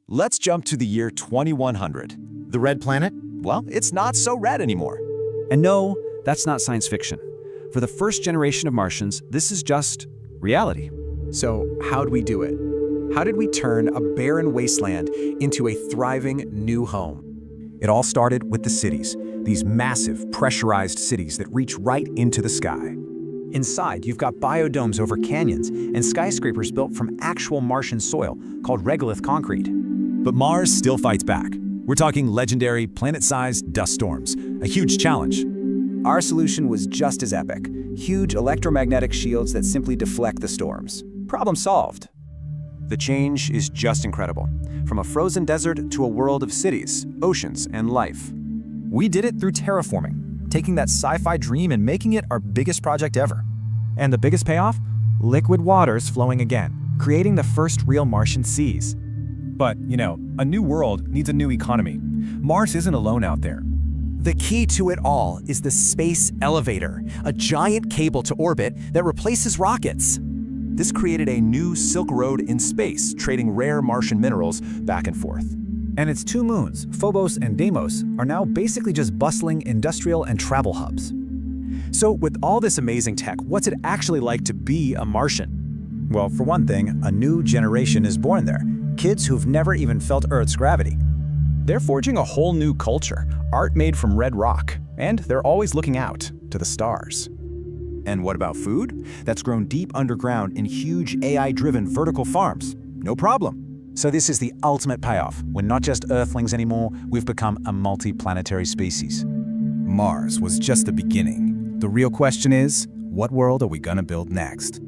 Let's jump to the year 2100. The red planet? Well, it's not so red anymore. And no, that's not science fiction. For the first generation of Martians, this is just reality. So how'd we do it? How did we turn a barren wasteland into a thriving new home? It all started with the cities, these massive, pressurized cities that reach right into the sky. Inside, you've got biodomes over canyons and skyscrapers built from actual Martian soil called regolith concrete. But Mars still fights back. We're talking legendary, planet-sized dust storms, a huge challenge. Our solution was just as epic. Huge electromagnetic shields that simply deflect the storms. Problem solved. The change is just incredible. From a frozen desert to a world of cities, oceans, and life. We did it through terraforming, taking that sci-fi dream and making it our biggest project ever. And the biggest payoff? Liquid waters flowing again, creating the first real Martian seas. But, a new world needs a new economy. Mars isn't alone out there. The key to it all is the space elevator, a giant cable to orbit that replaces rockets. This created a new Silk Road in space, trading rare Martian minerals back and forth. And its two moons, Phobos and Deimos, are now basically just bustling industrial and travel hubs. So with all this amazing tech, what's it actually like to be a Martian? Well, for one thing, a new generation is born there. Kids who've never even felt Earth's gravity. They're forging a whole new culture, art made from red rock, and they're always looking out to the stars. And what about food? That's grown deep underground in huge AI-driven vertical farms. No problem. So this is the ultimate payoff. We're not just Earthlings anymore, we've become a multi-planetary species. Mars was just the beginning. The real question is, what world are we gonna build next?